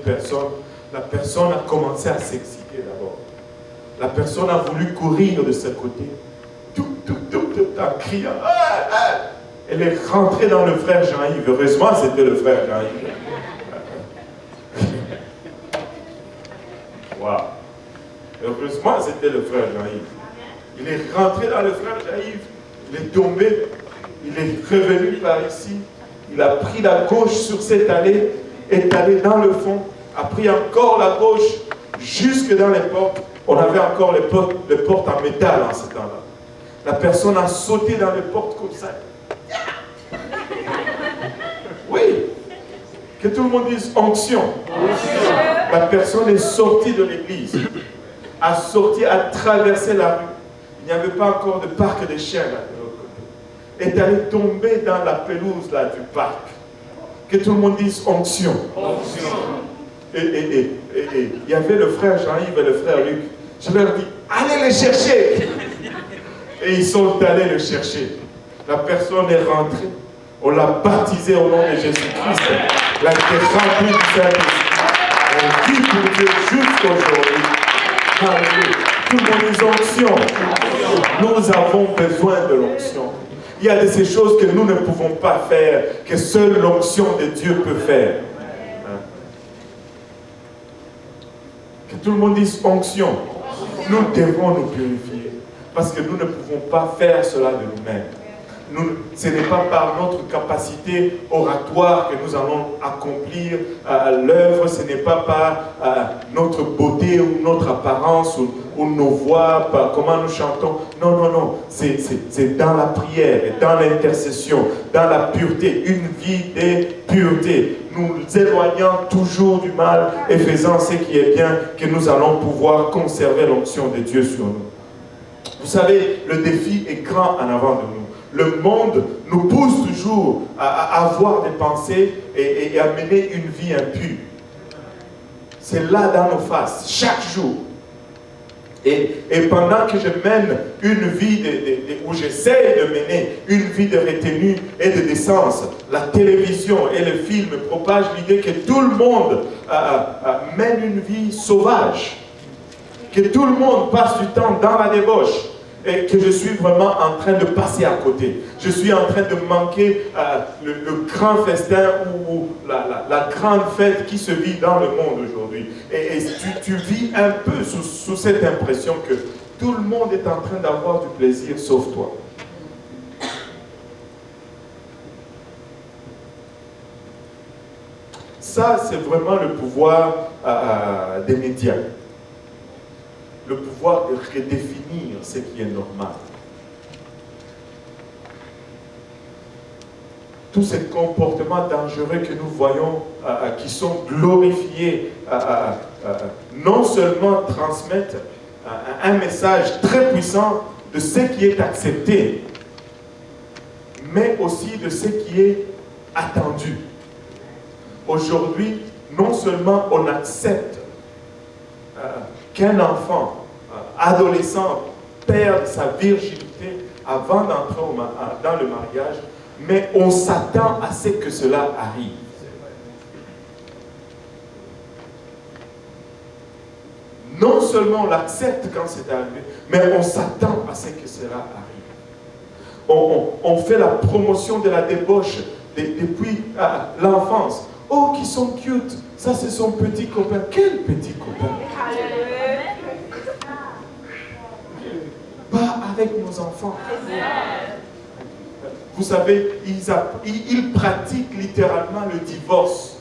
personne, la personne a commencé à s'exciter d'abord. La personne a voulu courir de ce côté, en criant. Ah, ah. Elle est rentrée dans le frère Jean-Yves. Heureusement, c'était le frère Jean-Yves. Wow. Heureusement, c'était le frère Jean-Yves. Il est rentré dans le frère Jean-Yves. Il est tombé. Il est revenu par ici. Il a pris la gauche sur cette allée, est allé dans le fond, a pris encore la gauche jusque dans les portes. On avait encore les portes en métal en ce temps-là. La personne a sauté dans les portes comme ça. Oui. Que tout le monde dise onction. La personne est sortie de l'église, a traversé la rue. Il n'y avait pas encore de parc des chiens là de l'autre côté. Est allé tomber dans la pelouse là du parc. Que tout le monde dise onction. Et il y avait le frère Jean-Yves et le frère Luc. Je leur dis, allez les chercher. Et ils sont allés le chercher. La personne est rentrée. On l'a baptisé au nom de Jésus-Christ. Elle a été remplie du Saint-Esprit. On vit pour Dieu jusqu'aujourd'hui. Alléluia. Tout le monde dit onction. Nous avons besoin de l'onction. Il y a de ces choses que nous ne pouvons pas faire, que seule l'onction de Dieu peut faire. Que tout le monde dise onction. Nous devons nous purifier. Parce que nous ne pouvons pas faire cela de nous-mêmes. Ce n'est pas par notre capacité oratoire que nous allons accomplir l'œuvre, ce n'est pas par notre beauté ou notre apparence ou nos voix, par comment nous chantons. Non, non, non. C'est dans la prière, et dans l'intercession, dans la pureté, une vie de pureté. Nous éloignant toujours du mal et faisant ce qui est bien, que nous allons pouvoir conserver l'onction de Dieu sur nous. Vous savez, le défi est grand en avant de nous. Le monde nous pousse toujours à avoir des pensées et à mener une vie impure. C'est là dans nos faces, chaque jour. Et pendant que je mène une vie où j'essaie de mener une vie de retenue et de décence, la télévision et le film propagent l'idée que tout le monde mène une vie sauvage. Que tout le monde passe du temps dans la débauche. Et que je suis vraiment en train de passer à côté. Je suis en train de manquer le grand festin ou la grande fête qui se vit dans le monde aujourd'hui. Et tu vis un peu sous cette impression que tout le monde est en train d'avoir du plaisir sauf toi. Ça, c'est vraiment le pouvoir des médias. Le pouvoir de redéfinir ce qui est normal. Tous ces comportements dangereux que nous voyons, qui sont glorifiés, non seulement transmettent un message très puissant de ce qui est accepté, mais aussi de ce qui est attendu. Aujourd'hui, non seulement on accepte qu'un enfant, adolescent, perde sa virginité avant d'entrer dans le mariage, mais on s'attend à ce que cela arrive. Non seulement on l'accepte quand c'est arrivé, mais on s'attend à ce que cela arrive. On fait la promotion de la débauche depuis l'enfance. Oh, qui sont cute! Ça, c'est son petit copain. Quel petit copain? Pas avec nos enfants. Vous savez, ils pratiquent littéralement le divorce.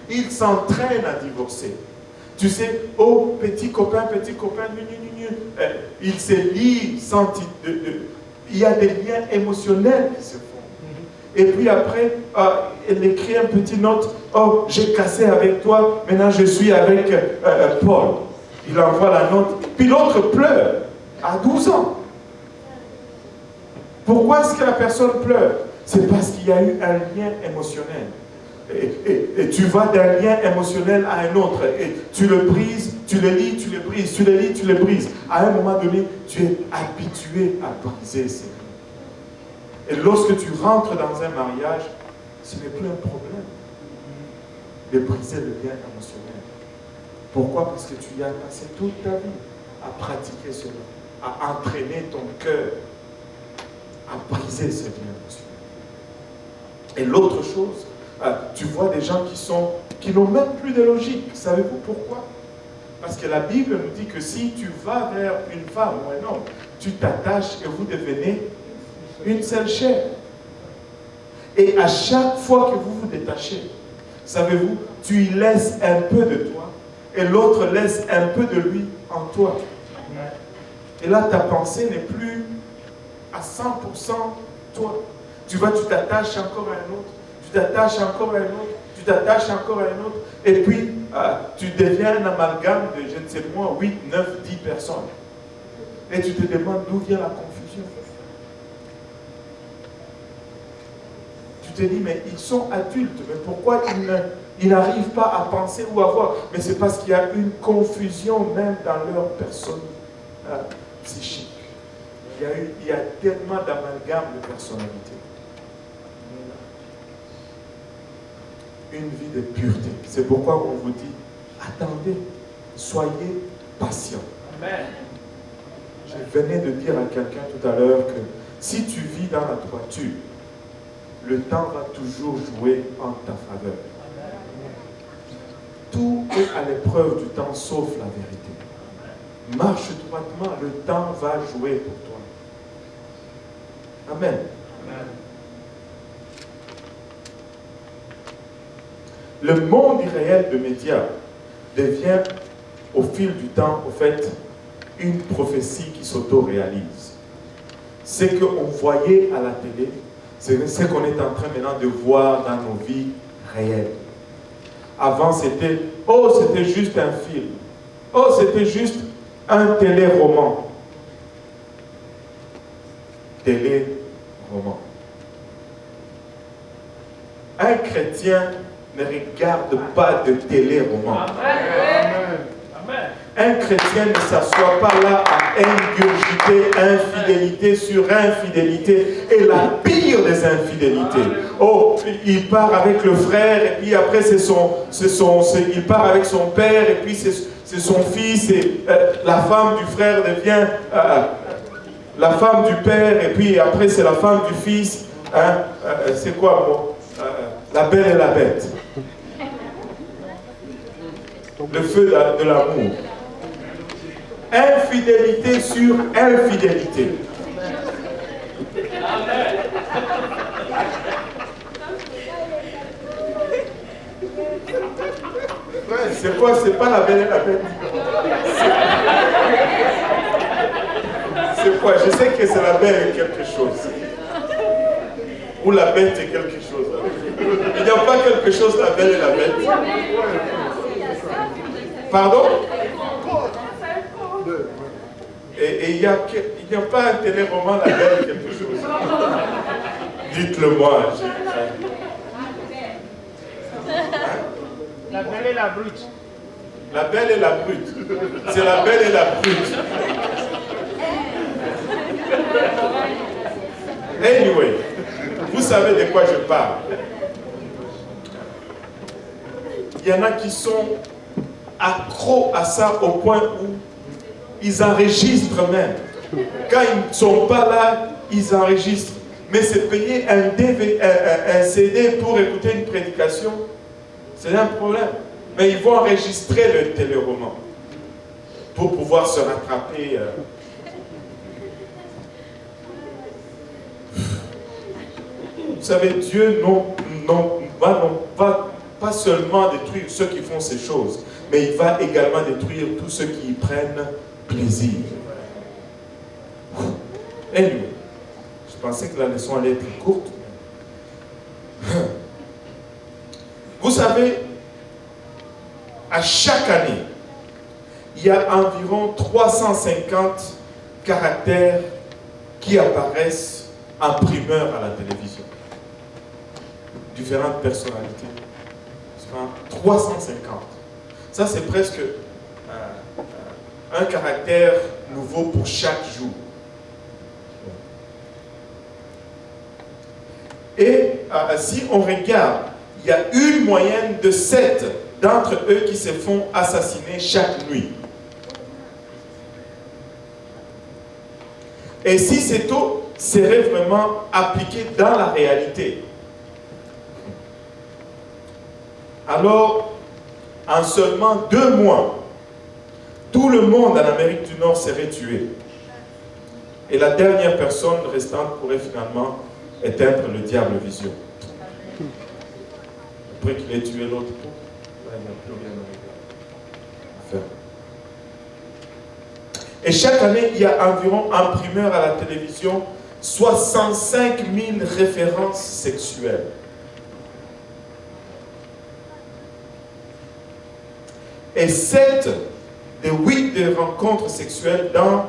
Ils s'entraînent à divorcer. Tu sais, oh, petit copain, ils se lient sans... Il y a des liens émotionnels qui se font. Et puis après, elle écrit un petit note, oh, j'ai cassé avec toi, maintenant je suis avec Paul. Il envoie la note, puis l'autre pleure, à 12 ans. Pourquoi est-ce que la personne pleure? C'est parce qu'il y a eu un lien émotionnel. Et tu vas d'un lien émotionnel à un autre, et tu le brises, tu le lis, tu le brises, tu le lis, tu le brises. À un moment donné, tu es habitué à briser ces liens. Et lorsque tu rentres dans un mariage, ce n'est plus un problème. de briser le lien émotionnel. Pourquoi? Parce que tu y as passé toute ta vie à pratiquer cela, à entraîner ton cœur à briser ce lien émotionnel. Et l'autre chose, tu vois des gens qui n'ont même plus de logique. Savez-vous pourquoi? Parce que la Bible nous dit que si tu vas vers une femme ou un homme, tu t'attaches et vous devenez une seule chair. Et à chaque fois que vous vous détachez, savez-vous, tu y laisses un peu de toi et l'autre laisse un peu de lui en toi. Et là, ta pensée n'est plus à 100% toi. Tu t'attaches encore à un autre, tu t'attaches encore à un autre, tu t'attaches encore à un autre, et puis tu deviens un amalgame de, je ne sais moi, 8, 9, 10 personnes. Et tu te demandes d'où vient la confusion. Tu te dis, mais ils sont adultes, mais pourquoi ils n'arrivent pas à penser ou à voir? Mais c'est parce qu'il y a une confusion même dans leur personne psychique. Il y a tellement d'amalgames de personnalité. Une vie de pureté. C'est pourquoi on vous dit, attendez, soyez patient. Amen. Je venais de dire à quelqu'un tout à l'heure que si tu vis dans la droiture, le temps va toujours jouer en ta faveur. Tout est à l'épreuve du temps sauf la vérité. Marche droitement, le temps va jouer pour toi. Amen. Amen. Le monde irréel de médias devient au fil du temps, au fait, une prophétie qui s'auto-réalise. Ce qu'on voyait à la télé, c'est ce qu'on est en train maintenant de voir dans nos vies réelles. Avant, c'était juste un film. Oh, c'était juste un téléroman. Téléroman. Un chrétien ne regarde pas de téléroman. Un chrétien ne s'assoit pas là à ingurgiter infidélité sur infidélité et la pire des infidélités. Oh, il part avec le frère et puis après il part avec son père et puis c'est son fils et la femme du frère devient la femme du père et puis après c'est la femme du fils. C'est quoi bon, la belle et la bête. Le feu de l'amour. Infidélité sur infidélité. C'est quoi? C'est pas la belle et la bête. C'est quoi? Je sais que c'est la belle et quelque chose. Ou la bête et quelque chose. Il n'y a pas quelque chose, la belle et la bête. Pardon? Et il n'y a pas un téléroman La Belle ou quelque chose. Dites-le moi. La Belle et la Brute. La Belle et la Brute. C'est La Belle et la Brute. Anyway, vous savez de quoi je parle. Il y en a qui sont accros à ça au point où ils enregistrent même. Quand ils ne sont pas là, ils enregistrent. Mais c'est payer un CD pour écouter une prédication, c'est un problème. Mais ils vont enregistrer le téléroman pour pouvoir se rattraper. Vous savez, Dieu va pas seulement détruire ceux qui font ces choses, mais il va également détruire tous ceux qui y prennent plaisir. Anyway, je pensais que la leçon allait être courte. Vous savez, à chaque année, il y a environ 350 caractères qui apparaissent en primeur à la télévision. Différentes personnalités. 350. Ça, c'est presque un caractère nouveau pour chaque jour. Et si on regarde, il y a une moyenne de 7 d'entre eux qui se font assassiner chaque nuit. Et si ces taux seraient vraiment appliqués dans la réalité, alors, en seulement 2 mois, tout le monde en Amérique du Nord serait tué. Et la dernière personne restante pourrait finalement éteindre le diable vision. Après qu'il ait tué l'autre, il n'y a plus rien à faire. Et chaque année, il y a environ en primeur à la télévision 65 000 références sexuelles. Et 7 des 8 des rencontres sexuelles dans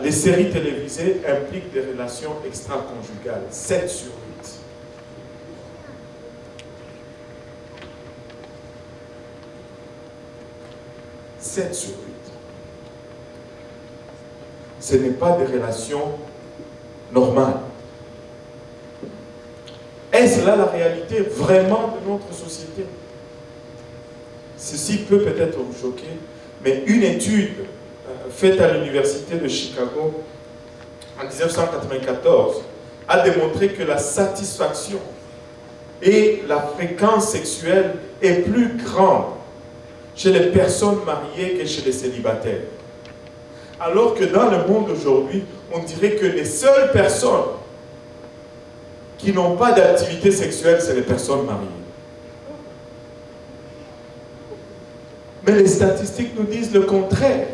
les séries télévisées impliquent des relations extra-conjugales. 7 sur 8. « 7 sur 8. Ce n'est pas des relations normales. Est-ce là la réalité vraiment de notre société? Ceci peut peut-être vous choquer, mais une étude faite à l'Université de Chicago en 1994 a démontré que la satisfaction et la fréquence sexuelle est plus grande chez les personnes mariées que chez les célibataires. Alors que dans le monde aujourd'hui, on dirait que les seules personnes qui n'ont pas d'activité sexuelle, c'est les personnes mariées. Mais les statistiques nous disent le contraire.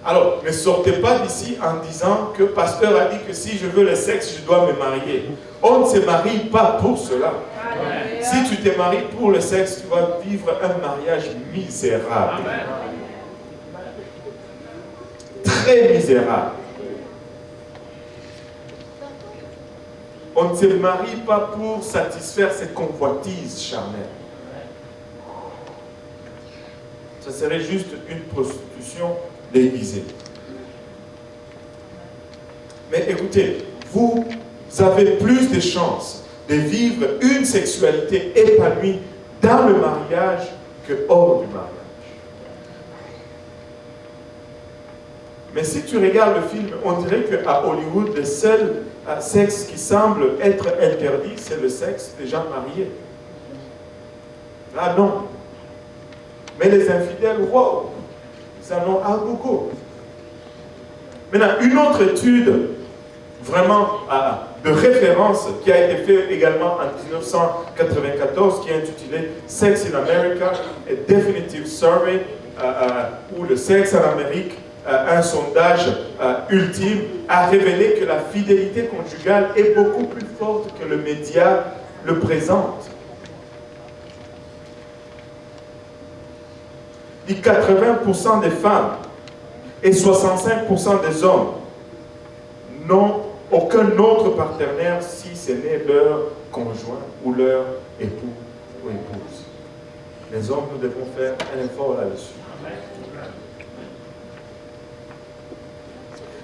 Alors, ne sortez pas d'ici en disant que le pasteur a dit que si je veux le sexe, je dois me marier. On ne se marie pas pour cela. Si tu te maries pour le sexe, tu vas vivre un mariage misérable. Très misérable. On ne se marie pas pour satisfaire ses convoitises charnelles. Ça serait juste une prostitution déguisée. Mais écoutez, vous avez plus de chances de vivre une sexualité épanouie dans le mariage que hors du mariage. Mais si tu regardes le film, on dirait qu'à Hollywood, le seul sexe qui semble être interdit, c'est le sexe des gens mariés. Là, non. Mais les infidèles, wow, ils en ont à gogo. Maintenant, une autre étude vraiment de référence qui a été faite également en 1994, qui est intitulée Sex in America, a Definitive Survey, ou le sexe en Amérique, un sondage ultime, a révélé que la fidélité conjugale est beaucoup plus forte que le média le présente. Et 80% des femmes et 65% des hommes n'ont aucun autre partenaire si ce n'est leur conjoint ou leur époux ou épouse. Les hommes, nous devons faire un effort là-dessus.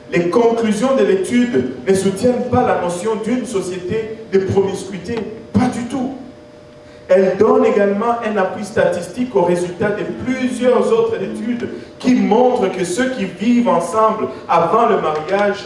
Les conclusions de l'étude ne soutiennent pas la notion d'une société de promiscuité, pas du tout. Elles donnent également un appui statistique aux résultats de plusieurs autres études qui montrent que ceux qui vivent ensemble avant le mariage